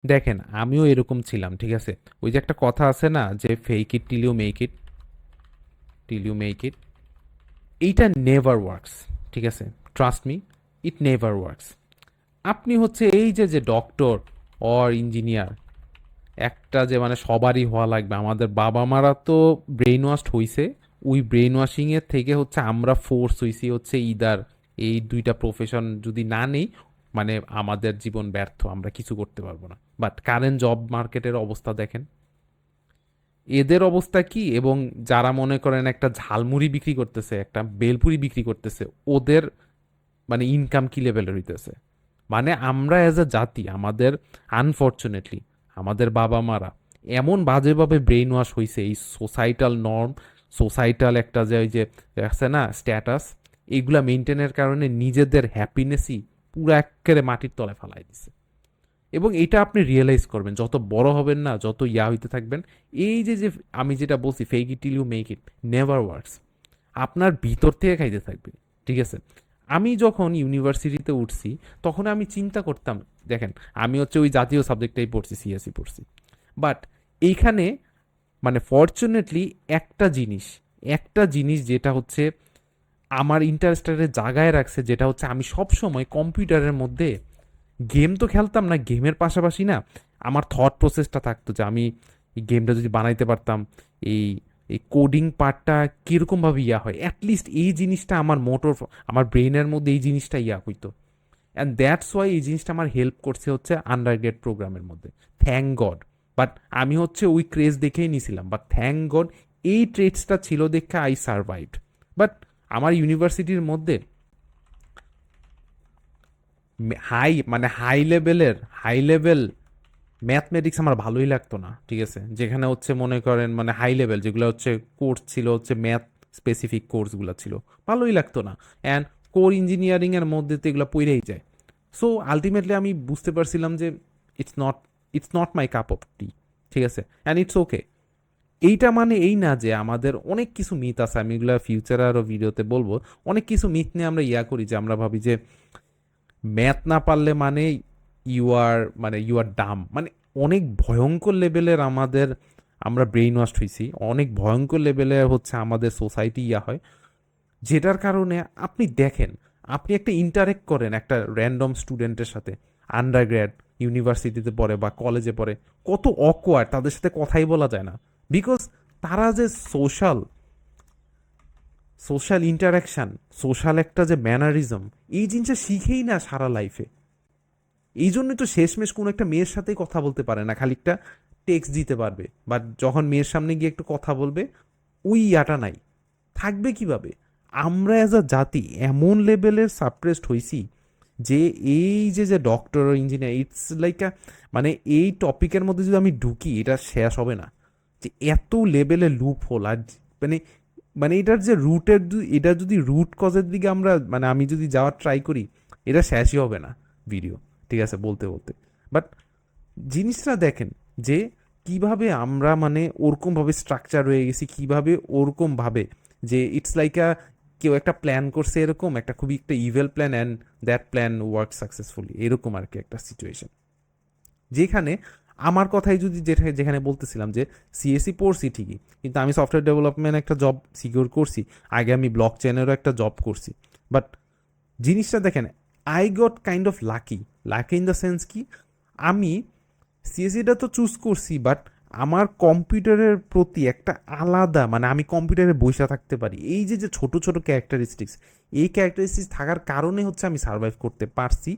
দেখেন আমিও এরকম ছিলাম, ঠিক আছে? ওই যে একটা কথা আছে না যে fake it till you make it, till you make it, এইটা নেভার ওয়ার্কস, ঠিক আছে? Trust me, it never works. আপনি হচ্ছে এই যে যে ডক্টর অর ইঞ্জিনিয়ার, একটা যে মানে সবারই হওয়া লাগবে, আমাদের বাবা মারা তো ব্রেইন ওয়াশ হইছে, ওই ব্রেইন ওয়াশিং এর থেকে হচ্ছে আমরা ফোর্স হইছি হচ্ছে ইদার এই দুইটা প্রফেশন যদি না নেই, মানে আমাদের জীবন ব্যর্থ, আমরা কিছু করতে পারবো না। বাট কারেন্ট জব মার্কেটের অবস্থা দেখেন, এদের অবস্থা কি, এবং যারা মনে করেন একটা ঝালমুড়ি বিক্রি করতেছে, একটা বেলপুরি বিক্রি করতেছে, ওদের মানে ইনকাম কি লেভেলের হইতেছে। মানে আমরা অ্যাজ আ জাতি, আমাদের আনফর্চুনেটলি আমাদের বাবা মারা এমন বাজেভাবে ব্রেইন ওয়াশ হয়েছে এই সোসাইটাল নর্ম, সোসাইটাল একটা যে ওই যে আছে না স্ট্যাটাস, এইগুলা মেনটেনের কারণে নিজেদের হ্যাপিনেসই পুরো একেবারে মাটির তলায় ফালাই দিছে। এবং এটা আপনি রিয়েলাইজ করবেন যত বড় হবেন না, যত হইতে থাকবেন। এই যে যে আমি যেটা বলছি fake it till you make it never works, আপনার ভিতর থেকে খাইতে থাকবে, ঠিক আছে? আমি যখন ইউনিভার্সিটিতে উঠছি তখন আমি চিন্তা করতাম, দেখেন আমি হচ্ছে ওই জাতীয় সাবজেক্টটাই পড়ছি, সিএসসি পড়ছি, বাট এইখানে মানে ফর্চুনেটলি একটা জিনিস যেটা হচ্ছে আমার ইন্টারেস্টের জায়গায় রাখছে, যেটা হচ্ছে আমি সব সময় কম্পিউটারের মধ্যে গেম তো খেলতাম না, গেমের পাশাপাশি না আমার থট প্রসেসটা থাকতো যে আমি এই গেমটা যদি বানাইতে পারতাম, এই এই কোডিং পার্টটা কীরকমভাবে হয়, অ্যাটলিস্ট এই জিনিসটা আমার মোটর, আমার ব্রেনের মধ্যে এই জিনিসটা হইতো। অ্যান্ড দ্যাটস ওয়াই এই জিনিসটা আমার হেল্প করছে হচ্ছে আন্ডার গ্রেড প্রোগ্রামের মধ্যে, থ্যাংক গড। বাট আমি হচ্ছে ওই ক্রেজ দেখেই নিছিলাম, বাট থ্যাংক গড এই ট্রেডসটা ছিল দেখে আই সার্ভাইভড। বাট আমার ইউনিভার্সিটির মধ্যে হাই লেভেল ম্যাথমেটিক্স আমার ভালোই লাগতো না, ঠিক আছে? যেখানে হচ্ছে মনে করেন মানে হাই লেভেল যেগুলো হচ্ছে কোর্স ছিল হচ্ছে ম্যাথ স্পেসিফিক কোর্সগুলো ছিল, ভালোই লাগতো না। অ্যান্ড কোর ইঞ্জিনিয়ারিং এর মধ্যে তো এগুলো পড়েই যায়। সো আলটিমেটলি আমি বুঝতে পারছিলাম যে it's not it's not my cup of tea, ঠিক আছে? And it's okay. এইটা মানে এই না যে আমাদের অনেক কিছু মিথ আছে, আমি এগুলো ফিউচার আরও ভিডিওতে বলবো। অনেক কিছু মিথ নিয়ে আমরা করি যে আমরা ভাবি যে ম্যাথ না পারলে মানে ইউ আর ডাম, মানে অনেক ভয়ঙ্কর লেভেলের আমাদের, আমরা ব্রেইন ওয়াশ হয়েছি, অনেক ভয়ঙ্কর লেভেলের হচ্ছে আমাদের সোসাইটি হয়, যেটার কারণে আপনি দেখেন, আপনি একটা ইন্টারেক্ট করেন একটা র্যান্ডম স্টুডেন্টের সাথে, আন্ডার গ্র্যাড ইউনিভার্সিটিতে পড়ে বা কলেজে পড়ে, কত অকওয়ার্ড, তাদের সাথে কথাই বলা যায় না। বিকজ তারা যে সোশ্যাল সোশ্যাল ইন্টারাকশান, সোশ্যাল একটা যে ম্যানারিজম, এই জিনিসটা শিখেই না সারা লাইফে। এই জন্যই তো শেষমেশ কোনো একটা মেয়ের সাথেই কথা বলতে পারে না, খালি একটা টেক্সট দিতে পারবে, বাট যখন মেয়ের সামনে গিয়ে একটু কথা বলবে ওই নাই, থাকবে কিভাবে? আমরা অ্যাজ আ জাতি এমন লেভেলের সাপ্রেসড হইছি যে এই যে যে ডক্টর ইঞ্জিনিয়ার ইটস লাইক মানে এই টপিকের মধ্যে যদি আমি ঢুকি এটা শেষ হবে না, যে এত লেভেলের লুপ হোল। আর মানে মানে এটার যে রুটের, এটা যদি রুট কজের দিকে আমরা মানে আমি যদি যাওয়ার ট্রাই করি, এটা শেষই হবে না ভিডিও, ঠিক আছে, বলতে বলতে। বাট জিনিসটা দেখেন যে কিভাবে আমরা মানে ওরকমভাবে স্ট্রাকচার হয়ে গেছি, কিভাবে ওরকমভাবে যে ইটস লাইক কেউ একটা প্ল্যান করছে, এরকম একটা খুবই একটা evil plan, and that plan work successfully, এরকম আর কি একটা সিচুয়েশন। যেখানে আমার কথাই যদি যেখানে বলতেছিলাম যে সিএসসি পড়ছি ঠিকই, কিন্তু আমি সফটওয়্যার ডেভেলপমেন্ট একটা জব সিকিউর করছি, আগে আমি ব্লক চেনেরও একটা জব করছি। বাট জিনিসটা দেখেন, I got kind of lucky. Lucky in the sense কি, আমি সিএসসিটা তো চুজ করছি, বাট আমার কম্পিউটারের প্রতি একটা আলাদা মানে আমি কম্পিউটারে বসে থাকতে পারি, এই যে যে ছোট ছোট ক্যারেক্টারিস্টিক্স, এই ক্যারেক্টারিস্টিক্স থাকার কারণে হচ্ছে আমি সার্ভাইভ করতে পারছি,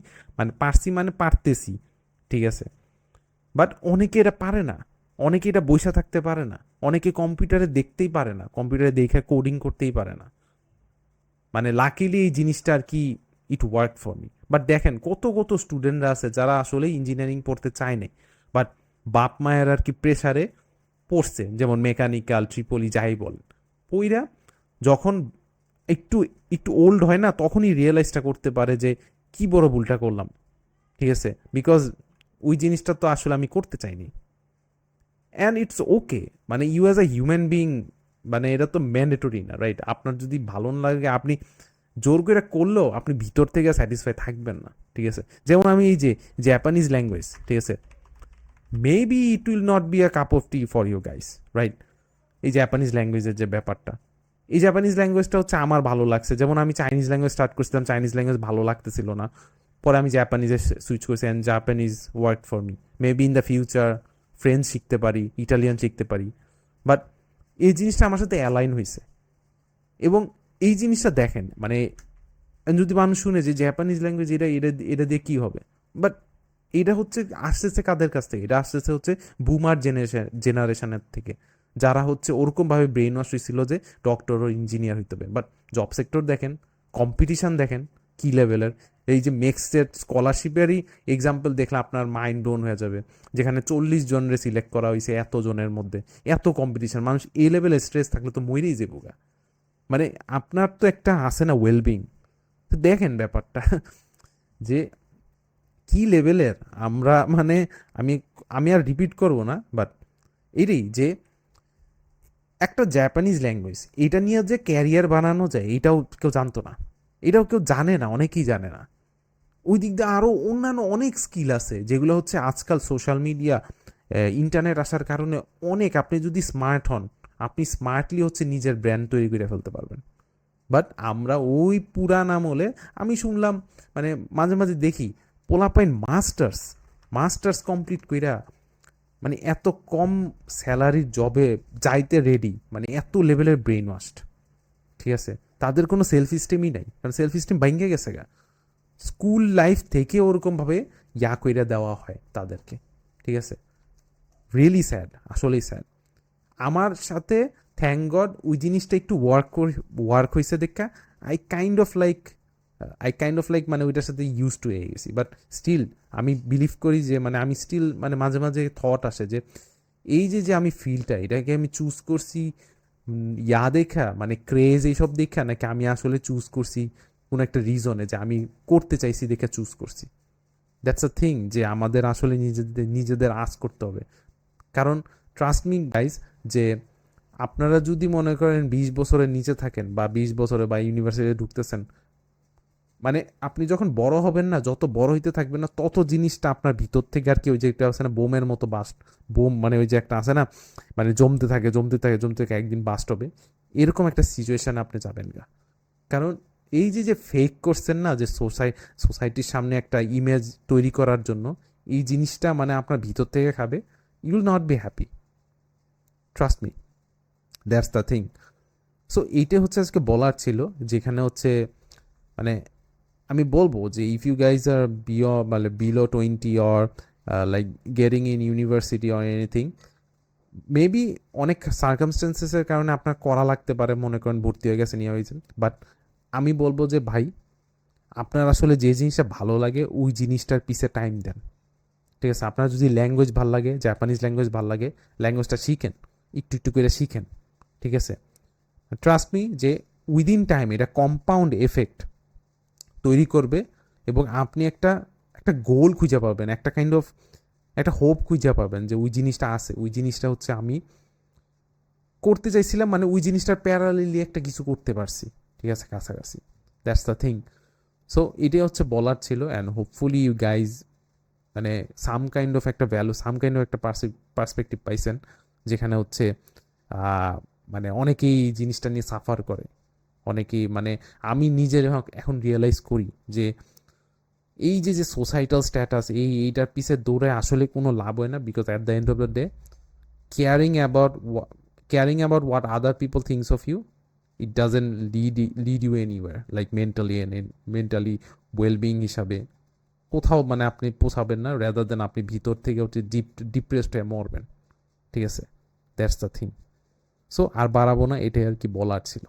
মানে পারতেছি, ঠিক আছে? বাট অনেকে এটা পারে না, অনেকে এটা বসে থাকতে পারে না, অনেকে কম্পিউটারে দেখতেই পারে না, কম্পিউটারে দেখে কোডিং করতেই পারে না। মানে লাকিলি এই জিনিসটা আর কি it work for me. But দেখেন কত কত স্টুডেন্টরা আছে যারা আসলে ইঞ্জিনিয়ারিং পড়তে চায় না, বাট বাপ মায়ের আর কি প্রেসারে পড়ছে, যেমন মেকানিক্যাল ট্রিপলি যাই বলেন, পইরা যখন একটু একটু ওল্ড হয় না, তখনই রিয়েলাইজটা করতে পারে যে কি বড় ভুলটা করলাম, ঠিক আছে? বিকজ ওই জিনিসটা তো আসলে আমি করতে চাইনি। অ্যান্ড ইটস ওকে, মানে you as a human being, মানে এটা তো ম্যান্ডেটরি না, রাইট? আপনার যদি ভালো না লাগে, আপনি জোর করে করলেও আপনি ভিতর থেকে স্যাটিসফাই থাকবেন না, ঠিক আছে? যেমন আমি এই যে জাপানিজ ল্যাঙ্গুয়েজ, ঠিক আছে, maybe it will not be a cup of tea for you guys, right? এই জাপানিজ ল্যাঙ্গুয়েজের যে ব্যাপারটা, এই জাপানিজ ল্যাঙ্গুয়েজটা হচ্ছে আমার ভালো লাগছে। যেমন আমি চাইনিজ ল্যাঙ্গুয়েজ স্টার্ট করছিলাম, চাইনিজ ল্যাঙ্গুয়েজ ভালো লাগতেছিল না, পরে আমি জাপানিজে সুইচ করছি and Japanese work for me. Maybe in the future French শিখতে পারি, ইটালিয়ান শিখতে পারি, বাট এই জিনিসটা আমার সাথে অ্যালাইন হয়েছে। এবং এই জিনিসটা দেখেন, মানে যদি মানুষ শুনে যে জাপানিজ ল্যাঙ্গুয়েজ এটা এটা এটা দিয়ে কী হবে, বাট এটা হচ্ছে আসতেছে কাদের কাছ থেকে? এটা আসতেছে হচ্ছে বুমার জেনারেশনের থেকে, যারা হচ্ছে ওরকমভাবে ব্রেন ওয়াশ হয়েছিল যে ডক্টর ও ইঞ্জিনিয়ার হইতে হবে। বাট জব সেক্টর দেখেন, কম্পিটিশান দেখেন কী লেভেলের। এই যে মেক্সটেড স্কলারশিপেরই এক্সাম্পল দেখলে আপনার মাইন্ড ব্লোন হয়ে যাবে, যেখানে 40 জনরে সিলেক্ট করা হয়েছে এত জনের মধ্যে, এত কম্পিটিশান। মানুষ এই লেভেলের স্ট্রেস থাকলে তো মরেই যাবো গা। মানে আপনার তো একটা আছে না ওয়েলবিং, তো দেখেন ব্যাপারটা যে কি লেভেলের আমরা, মানে আমি আমি আর রিপিট করব না, বাট এটাই যে একটা জাপানিজ ল্যাঙ্গুয়েজ এটা নিয়ে যে ক্যারিয়ার বানানো যায় এটাও কেউ জানতো না, এটাও কেউ জানে না, অনেকেই জানে না। ওই দিক দিয়ে আরও অন্যান্য অনেক স্কিল আছে যেগুলো হচ্ছে আজকাল সোশ্যাল মিডিয়া, ইন্টারনেট আসার কারণে অনেক, আপনি যদি স্মার্ট হন আপনি স্মার্টলি হচ্ছে নিজের ব্র্যান্ড তৈরি করে ফেলতে পারবেন। বাট আমরা ওই পুরান আমলে, আমি শুনলাম, মানে মাঝে মাঝে দেখি পোলাপাইন মাস্টার্স মাস্টার্স কমপ্লিট কইরা মানে এত কম স্যালারির জবে যাইতে রেডি, মানে এত লেভেলের ব্রেন ওয়াশড। ঠিক আছে, তাদের কোনো সেলফ স্টিমই নাই, কারণ সেলফ স্টিম ভেঙে গেছে গা। স্কুল লাইফ থেকে ওরকমভাবে ইয়া কইরা দেওয়া হয় তাদেরকে। ঠিক আছে, রিয়েলি স্যাড, আসলেই স্যাড। আমার সাথে থ্যাংক গড ওই জিনিসটা একটু ওয়ার্ক হয়েছে দেখা আই কাইন্ড অফ লাইক মানে ওইটার সাথে ইউজ টু হয়ে গেছি। বাট স্টিল আমি বিলিভ করি যে মানে আমি স্টিল মানে মাঝে মাঝে থট আসে যে এই যে যে আমি ফিলটা এটাকে আমি চুজ করছি ইয়া দেখা, মানে ক্রেজ এইসব দেখা, নাকি আমি আসলে চুজ করছি কোনো একটা রিজনে যে আমি করতে চাইছি দেখে চুজ করছি। দ্যাটস আ থিং যে আমাদের আসলে নিজেদের নিজেদের আজ করতে হবে। কারণ ট্রাস্ট মি গাইজ, যে আপনারা যদি মনে করেন 20 বছরের নিচে থাকেন বা 20 বছরে বা ইউনিভার্সিটিতে ঢুকতেছেন, মানে আপনি যখন বড় হবেন না, যত বড় হইতে থাকবেন না তত জিনিসটা আপনার ভিতর থেকে আর কি ওই যে একটা আছে না বোমের মতো বাস্ট, বোম মানে ওই যে একটা আছে না, মানে জমতে থাকে জমতে থাকে জমতে থাকে, একদিন বাস্ট হবে। এরকম একটা সিচুয়েশানে আপনি যাবেন গা। কারণ এই যে যে ফেক করছেন না, যে সোসাইটির সামনে একটা ইমেজ তৈরি করার জন্য, এই জিনিসটা মানে আপনার ভিতর থেকে খাবে। You will not be happy, trust me, that's the thing. So এইটা হচ্ছে আজকে বলার ছিল, যেখানে হচ্ছে মানে আমি বলবো যে ইফ ইউ গাইজ আর মানে below 20 or like getting in university or anything, maybe অনেক সার্কামস্টেন্সেসের কারণে আপনার করা লাগতে পারে, মনে করেন ভর্তি হয়ে গেছেন ইয়ে হয়েছেন, বাট আমি বলবো যে ভাই আপনার আসলে যে জিনিসটা ভালো লাগে ওই জিনিসটার পিছে টাইম দেন। ঠিক আছে, আপনার যদি ল্যাঙ্গুয়েজ ভালো লাগে, জাপানিজ ল্যাঙ্গুয়েজ ভালো লাগে, ল্যাঙ্গুয়েজটা শিখেন, একটু একটু করে শিখেন। ঠিক আছে, ট্রাস্ট মি যে উইদিন টাইম এটা কম্পাউন্ড এফেক্ট তৈরি করবে, এবং আপনি একটা একটা গোল খুঁজে পাবেন, একটা কাইন্ড অফ একটা হোপ খুঁজে পাবেন যে ওই জিনিসটা আছে, ওই জিনিসটা হচ্ছে আমি করতে চাইছিলাম, মানে ওই জিনিসটার প্যারালেলি একটা কিছু করতে পারছি। ঠিক আছে, কাছাকাছি, দ্যাটস দ্য থিং। সো এটাই হচ্ছে বলার ছিল, অ্যান্ড হোপফুলি ইউ গাইজ মানে সাম কাইন্ড অফ একটা ভ্যালু, সাম কাইন্ড অফ একটা পার্সপেক্টিভ পাইছেন, যেখানে হচ্ছে মানে অনেকেই জিনিসটা নিয়ে সাফার করে, অনেকেই মানে আমি নিজের এখন রিয়েলাইজ করি যে এই যে যে সোসাইটাল স্ট্যাটাস এইটার পিছে দৌড়ে আসলে কোনো লাভ হয় না, because at the end of the day caring about caring about what other people thinks of you, it doesn't lead you anywhere, like mentally and mentally well-being হিসাবে কোথাও মানে আপনি পোষাবেন না, রেদার দেন আপনি ভিতর থেকে হচ্ছে ডিপ্রেসড হয়ে মরবেন। ঠিক আছে, দ্যাটস দ্য থিং। সো আর বাড়াবো না, এটাই আর কি বলার ছিল।